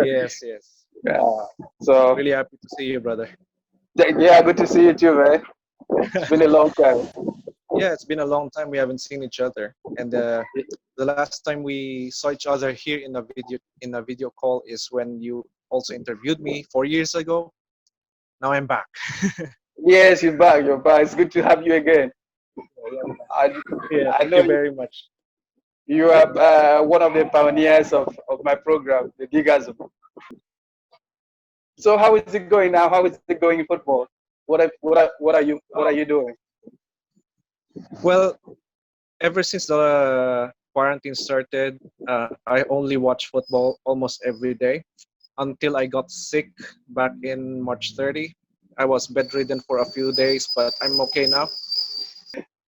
Yes, yes. Yeah. So Really happy to see you, brother. yeah, good to see you too, man. It's been a long time. Yeah, it's been a long time we haven't seen each other, and the last time we saw each other here in a video call is when you also interviewed me 4 years ago. Now I'm back. Yes, you're back. You're back. It's good to have you again. I, Yeah, I thank know you you, very much. you are one of the pioneers of my program, the Dqasm. So how is it going now? How is it going in football? What are you doing? Well, ever since the quarantine started, I only watch football almost every day until I got sick back in March 30. I was bedridden for a few days, but I'm okay now.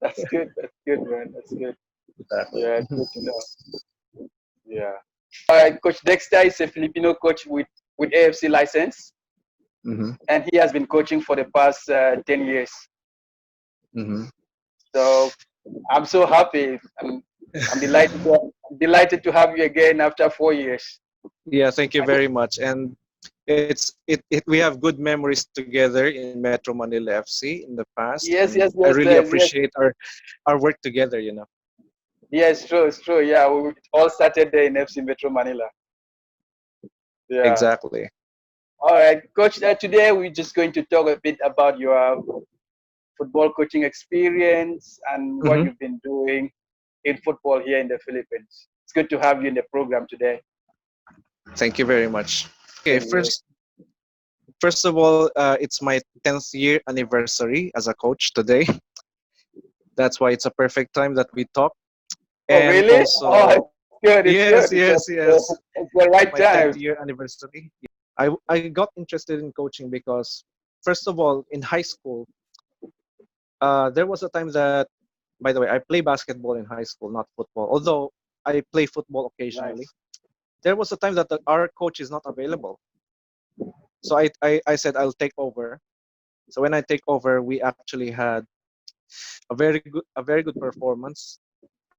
That's good. That's good, man. That's good. Exactly. Yeah, it's good to know. Yeah. Coach Dexter is a Filipino coach with AFC license, Mm-hmm. and he has been coaching for the past 10 years. Mm-hmm. So I'm so happy. I'm delighted to have you again after 4 years. Yeah, thank you very much. And we have good memories together in Metro Manila FC in the past, Yes, and yes, I yes, really yes. appreciate our work together. You know. Yes, true, it's true. Yeah, we all started there in FC Metro Manila. Yeah. Exactly. All right, Coach. Today we're just going to talk a bit about your football coaching experience and what Mm-hmm. you've been doing in football here in the Philippines. It's good to have you in the program today. Thank you very much. Okay, Same here. first of all, it's my 10th year anniversary as a coach today. That's why it's a perfect time that we talk. Oh, And really? Oh, also, it's good. It's good. yes, yes, yes. It's the right My 10th time. year anniversary. I got interested in coaching because, first of all, in high school, there was a time that, by the way, I play basketball in high school, not football. Although I play football occasionally. Nice. There was a time that our coach is not available. So I said I'll take over. So when I take over, we actually had a very good performance.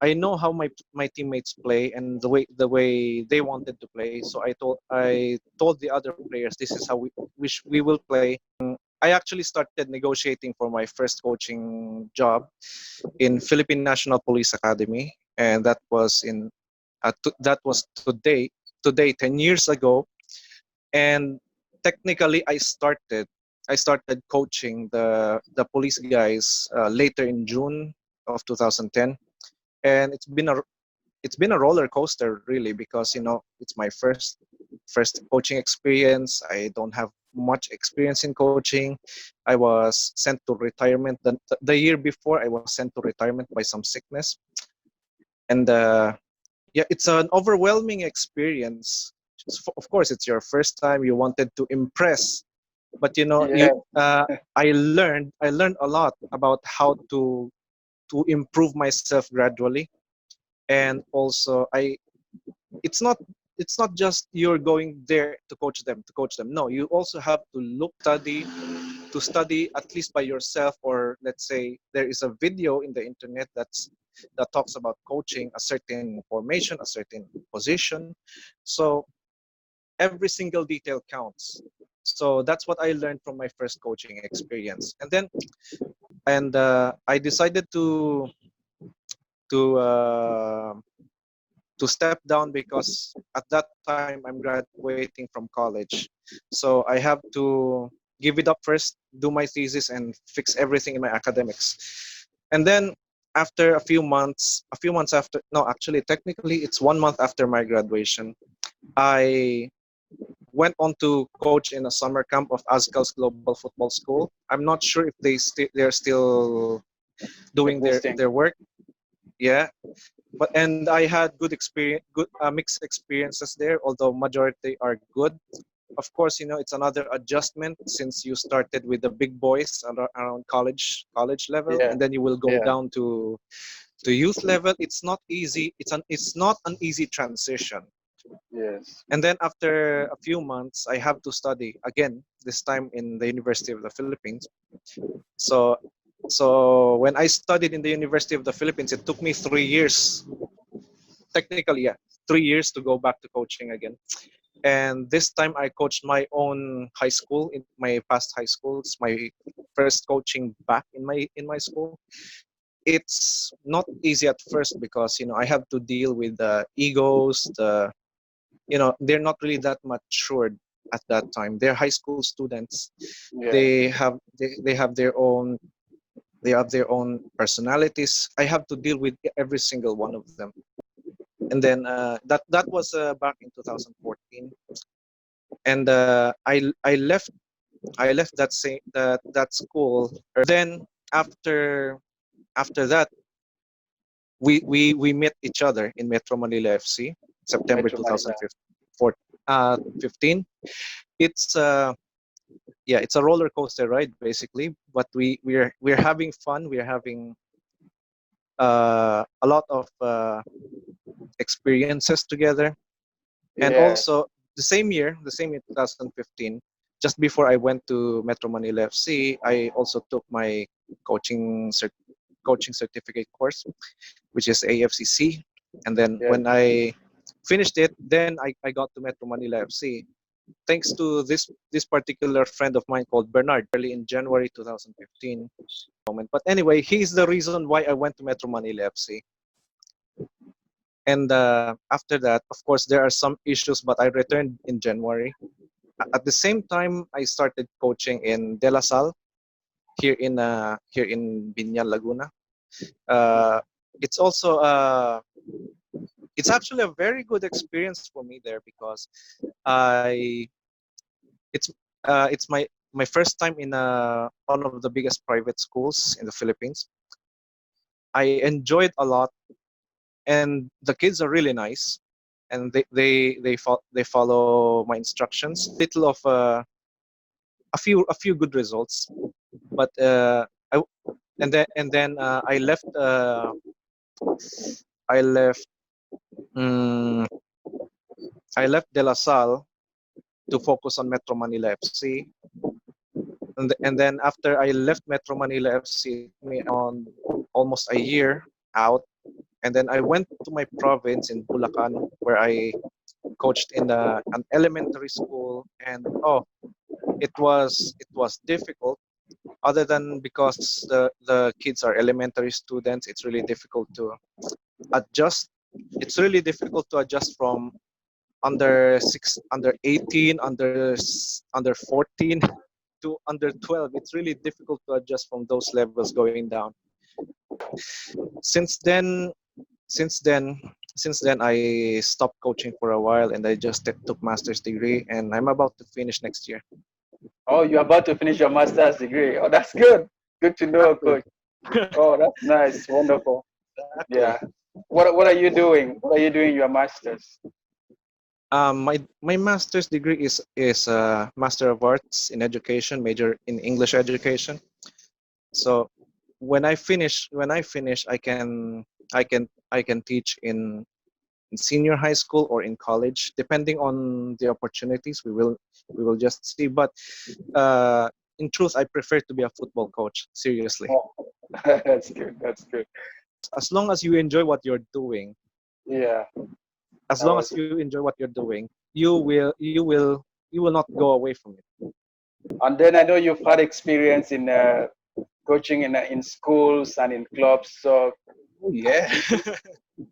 I know how my teammates play and the way they wanted to play. So I told the other players this is how we will play. I actually started negotiating for my first coaching job in Philippine National Police Academy, and that was today 10 years ago. And technically I started coaching the police guys later in June of 2010. And it's been a roller coaster, really, because it's my first coaching experience. I don't have much experience in coaching. I was sent to retirement the year before. I was sent to retirement by some sickness. And yeah, it's an overwhelming experience. Of course, it's your first time. You wanted to impress, but Yeah. I learned a lot about how to improve myself gradually. And also, it's not just you're going there to coach them. No, you also have to study at least by yourself, or let's say there is a video in the internet that talks about coaching a certain formation, a certain position. So every single detail counts. So that's what I learned from my first coaching experience. And I decided to uh, to step down because at that time I'm graduating from college. So I have to give it up first, do my thesis, and fix everything in my academics. And then after a few months after, no, actually, technically, it's 1 month after my graduation, I went on to coach in a summer camp of Azcal's Global Football School. I'm not sure if they're still doing their Existing. their work. Yeah, and I had good experience, good mixed experiences there. Although majority are good. Of course, it's another adjustment since you started with the big boys around college level, Yeah. and then you will go Yeah. down to youth level. It's not easy. It's not an easy transition. Yes. And then after a few months, I have to study again. This time in the University of the Philippines. So when I studied in the University of the Philippines, it took me 3 years. Technically, yeah, 3 years to go back to coaching again. And this time I coached my own high school in my past high school. It's my first coaching back in my school. It's not easy at first because I have to deal with the egos. They're not really that matured at that time. They're high school students. Yeah. They have their own, they have their own personalities. I have to deal with every single one of them. And then that was back in 2014. And I left that school. Then after after that, we met each other in Metro Manila FC, September Metro Manila. 2015. It's yeah, it's a roller coaster ride basically, but we're having fun. We're having a lot of experiences together. And Yeah. also the same year 2015, just before I went to Metro Manila FC, I also took my coaching coaching certificate course, which is AFCC. And then Yeah. when I finished it, then I got to Metro Manila FC. Thanks to this particular friend of mine called Bernard, early in January 2015 moment. But anyway, he's the reason why I went to Metro Manila FC. And after that, of course, there are some issues, but I returned in January. At the same time, I started coaching in De La Salle here in Binyan, Laguna. Uh, it's also it's actually a very good experience for me there because I it's it's my first time in one of the biggest private schools in the Philippines. I enjoyed a lot, and the kids are really nice, and they follow my instructions. Little of a few good results, but I and then I left um, I left De La Salle to focus on Metro Manila FC. And then after I left Metro Manila FC, it took me on almost a year out. And then I went to my province in Bulacan, where I coached in an elementary school. And oh, it was difficult. Other than because the kids are elementary students, it's really difficult to adjust. It's really difficult to adjust from under 18, under 14 to under 12. It's really difficult to adjust from those levels going down. Since then, since then, since then, I stopped coaching for a while, and I just took master's degree, and I'm about to finish next year. Oh, you're about to finish your master's degree. Oh, that's good. Good to know, Exactly. coach. Oh, that's nice. Wonderful. Exactly. Yeah. What are you doing? What are you doing your master's? My master's degree is Master of Arts in Education, major in English education. So when I finish, I can teach in senior high school or in college, depending on the opportunities. We will just see. But in truth, I prefer to be a football coach. Seriously, Oh, that's good. That's good. as long as you enjoy what you're doing, Yeah. as That long was, as you enjoy what you're doing, you will not go away from it. and then I know you've had experience in coaching in schools and in clubs. So, Oh yeah.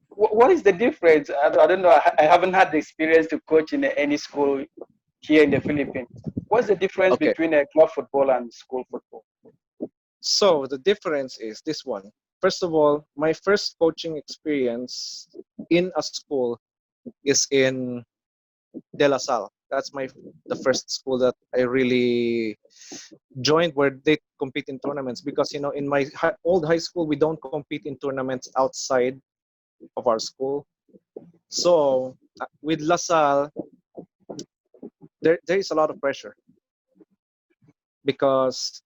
what is the difference? I don't know. I haven't had the experience to coach in any school here in the Philippines. What's the difference Okay. between a club football and school football? So the difference is this one. First of all, my first coaching experience in a school is in De La Salle. That's the first school that I really joined where they compete in tournaments, because in my old high school we don't compete in tournaments outside of our school. So with La Salle, there is a lot of pressure because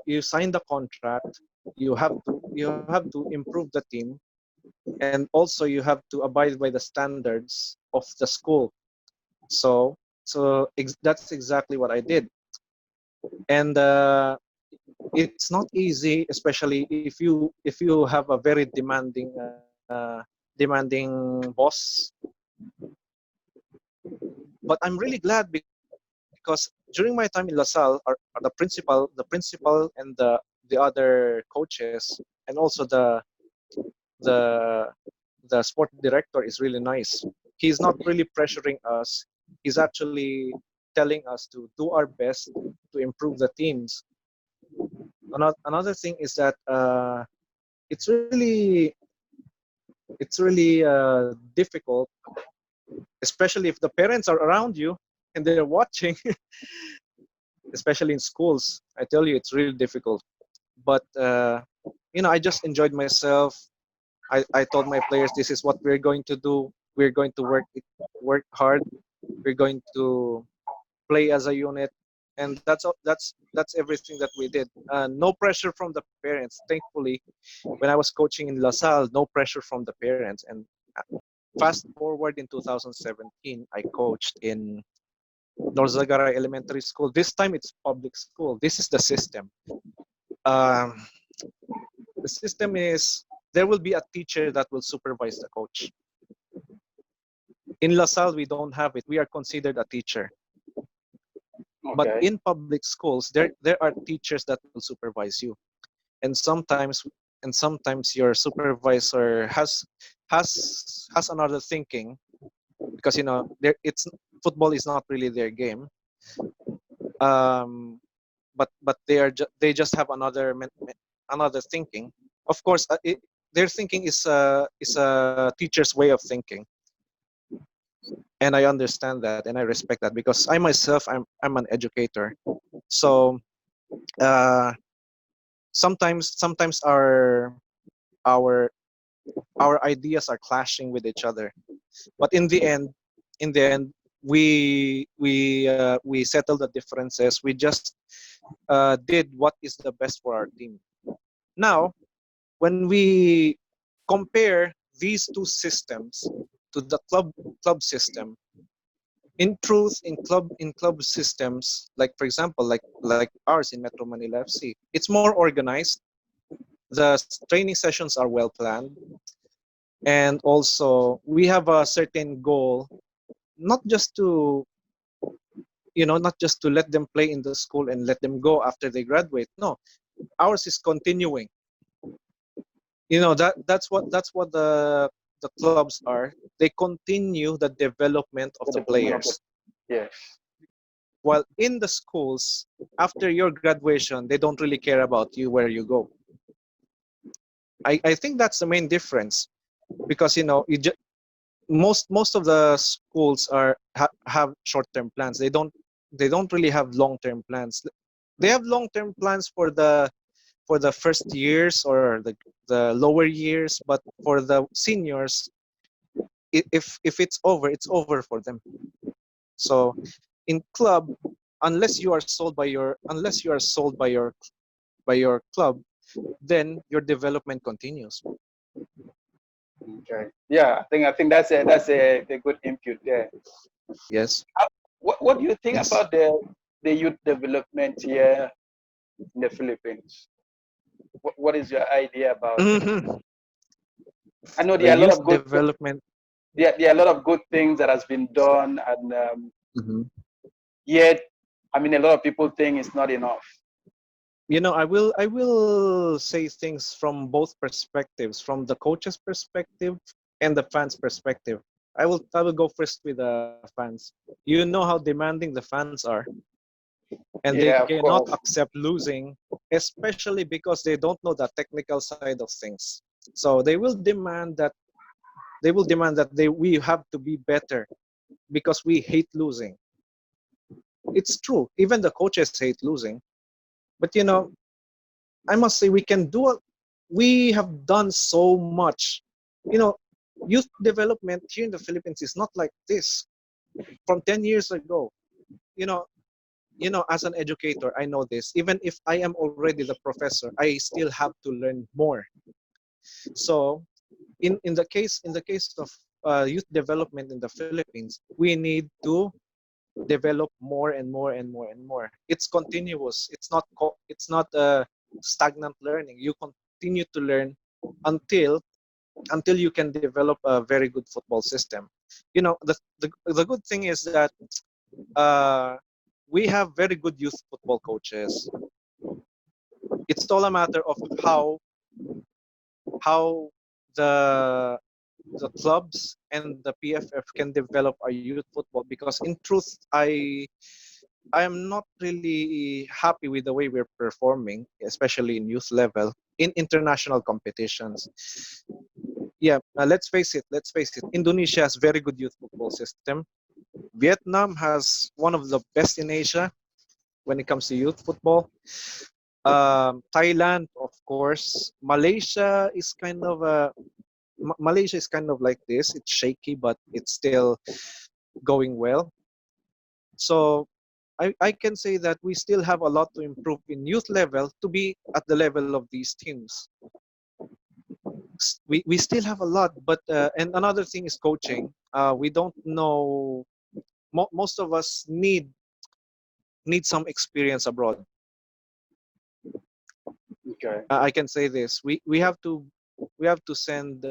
you sign the contract, you have to improve the team, and also you have to abide by the standards of the school. So that's exactly what I did. And it's not easy, especially if you have a very demanding boss. But I'm really glad because during my time in LaSalle, the principal and the other coaches, and also the the sport director is really nice. He's not really pressuring us. He's actually telling us to do our best to improve the teams. Another thing is that it's really difficult, especially if the parents are around you and they're watching, especially in schools. I tell you, it's really difficult. But I just enjoyed myself. I told my players, this is what we're going to do. We're going to work hard. We're going to play as a unit, and that's everything that we did. No pressure from the parents. Thankfully, when I was coaching in LaSalle, no pressure from the parents. And fast forward in 2017, I coached in Norzagara Elementary School. This time it's public school. This is the system. Um, the system is there will be a teacher that will supervise the coach. In LaSalle, we don't have it. We are considered a teacher. But Okay. in public schools, there are teachers that will supervise you, and sometimes your supervisor has another thinking, because there it's football is not really their game. Um, but they just have another thinking. Of course, their thinking is a teacher's way of thinking, and I understand that and I respect that, because I myself I'm an educator. So uh, sometimes our our ideas are clashing with each other, but in the end we settled the differences. We just did what is the best for our team. Now, when we compare these two systems to the club system, in truth, in club systems, like for example, like ours in Metro Manila FC, it's more organized. The training sessions are well planned, and also we have a certain goal, not just to not just to let them play in the school and let them go after they graduate. No, ours is continuing. That's what the clubs are. They continue the development of The the development of the players. yes. While in the schools, after your graduation, they don't really care about you where you go. I think that's the main difference, because most of the schools have short-term plans. They don't really have long-term plans. They have long-term plans for the first years or the lower years, but for the seniors, if it's over for them. So in club, unless you are sold by your club, then your development continues. Okay. Yeah, I think that's a good input there. Yes. What do you think Yes. about the youth development here in the Philippines? What is your idea about it? Hmm. I know The there are a lot youth of good development. there are a lot of good things that has been done, and Mhm. yet, I mean, a lot of people think it's not enough. I will say things from both perspectives, from the coach's perspective and the fans' perspective. I will go first with the fans. You know how demanding the fans are, and they Yeah, of cannot course. accept losing, especially because they don't know the technical side of things. So they will demand that we have to be better because we hate losing. It's true. Even the coaches hate losing. But I must say we have done so much. Youth development here in the Philippines is not like this from 10 years ago. You know, as an educator, I know this. Even if I am already the professor, I still have to learn more. So, in the case of youth development in the Philippines, we need to develop more and more and more and more. It's continuous. It's not stagnant learning. You continue to learn until until you can develop a very good football system. The good thing is that uh, we have very good youth football coaches. It's all a matter of how the the clubs and the PFF can develop our youth football, because in truth I am not really happy with the way we're performing, especially in youth level in international competitions. Yeah, let's face it. Let's face it. Indonesia has very good youth football system. Vietnam has one of the best in Asia when it comes to youth football. Thailand, of course. Malaysia is kind of like this. It's shaky, but it's still going well. So I can say that we still have a lot to improve in youth level to be at the level of these teams. We still have a lot, but and another thing is coaching. We don't know. Most of us need some experience abroad. Okay. I can say this. We have to send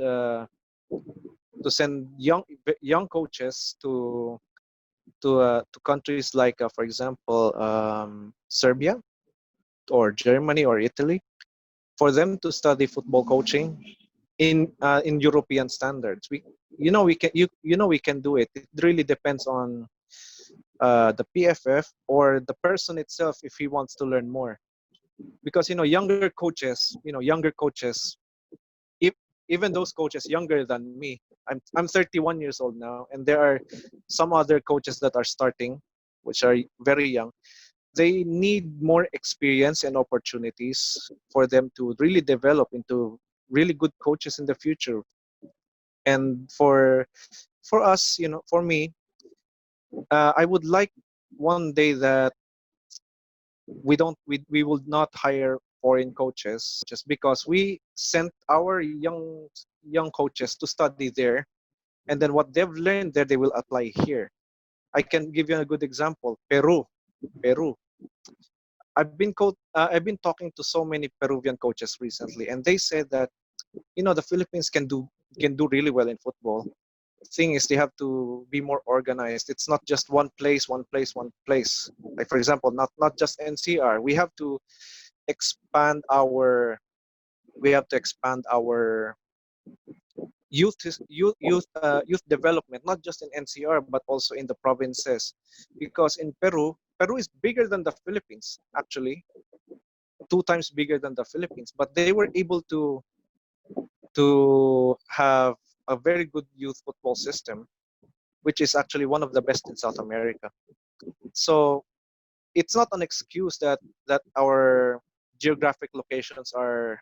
young coaches to countries like, for example, Serbia or Germany or Italy, for them to study football coaching in European standards. We can do it. It really depends on the PFF or the person itself if he wants to learn more. Because younger coaches, if even those coaches younger than me, I'm 31 years old now, and there are some other coaches that are starting, which are very young. They need more experience and opportunities for them to really develop into really good coaches in the future. And for us, for me, I would like one day that we will not hire foreign coaches because we sent our young coaches to study there, and then what they've learned there they will apply here. I can give you a good example. Peru. I've been talking to so many Peruvian coaches recently, and they said that the Philippines can do really well in football. Thing is, they have to be more organized. It's not just one place, one place, one place. Like, for example, not just NCR. We have to expand our youth development, not just in NCR but also in the provinces, because in Peru is bigger than the Philippines, actually 2 times bigger than the Philippines, but they were able to have a very good youth football system, which is actually one of the best in South America. So it's not an excuse that our geographic locations are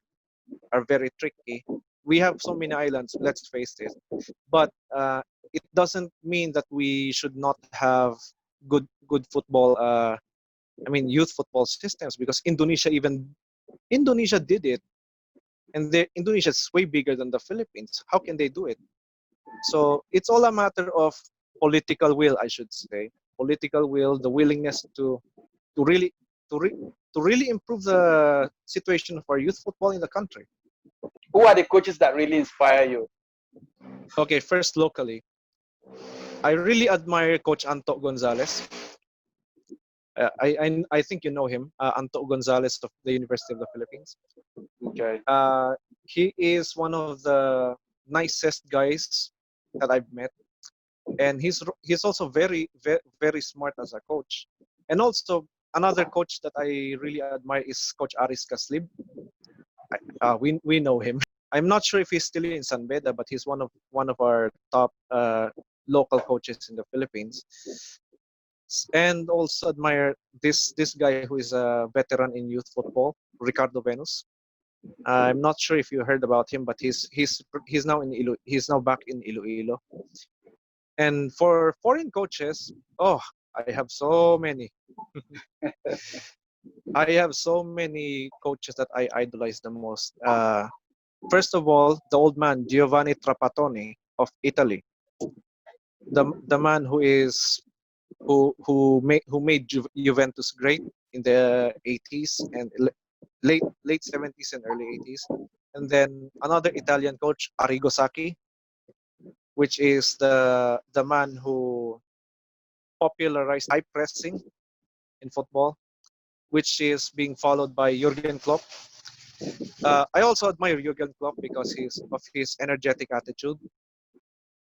very tricky. We have so many islands, let's face it, but it doesn't mean that we should not have good football. Youth football systems, because Indonesia did it, and Indonesia is way bigger than the Philippines. How can they do it? So it's all a matter of political will, I should say. Political will, the willingness to really to, re, to really improve the situation for youth football in the country. Who are the coaches that really inspire you? Okay, first locally, I really admire Coach Anto Gonzalez. I think you know him, Anto Gonzalez of the University of the Philippines. Okay. He is one of the nicest guys that I've met, and he's also very very smart as a coach. And also another coach that I really admire is Coach Aris Kaslib. We know him. I'm not sure if he's still in San Beda, but he's one of our top local coaches in the Philippines. And also admire this guy who is a veteran in youth football, Ricardo Venus. I'm not sure if you heard about him, but he's now he's now back in Iloilo. And for foreign coaches, oh, I have so many. I have so many coaches that I idolize the most. First of all, the old man Giovanni Trapattoni of Italy, the man who made Juventus great in the 80s and late 70s and early 80s. And then another Italian coach, Arrigo Sacchi, which is the man who popularized high pressing in football, which is being followed by Jurgen Klopp. I also admire Jurgen Klopp because of his energetic attitude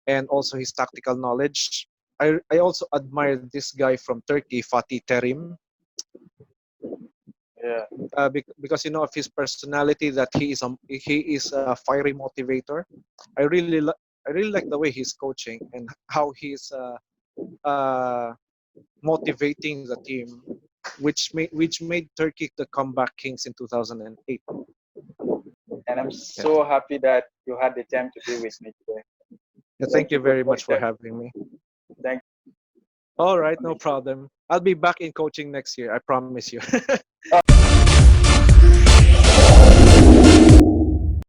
and also his tactical knowledge. I also admire this guy from Turkey, Fatih Terim, Yeah. because of his personality that he is a fiery motivator. I really like the way he's coaching and how he's motivating the team, which made Turkey the comeback kings in 2008. And I'm Yeah. so happy that you had the time to be with me today. Yeah, thank Thank you you, good very much for Dexter. having me. Thank All you right, for no making. problem. I'll be back in coaching next year. I promise you. Oh,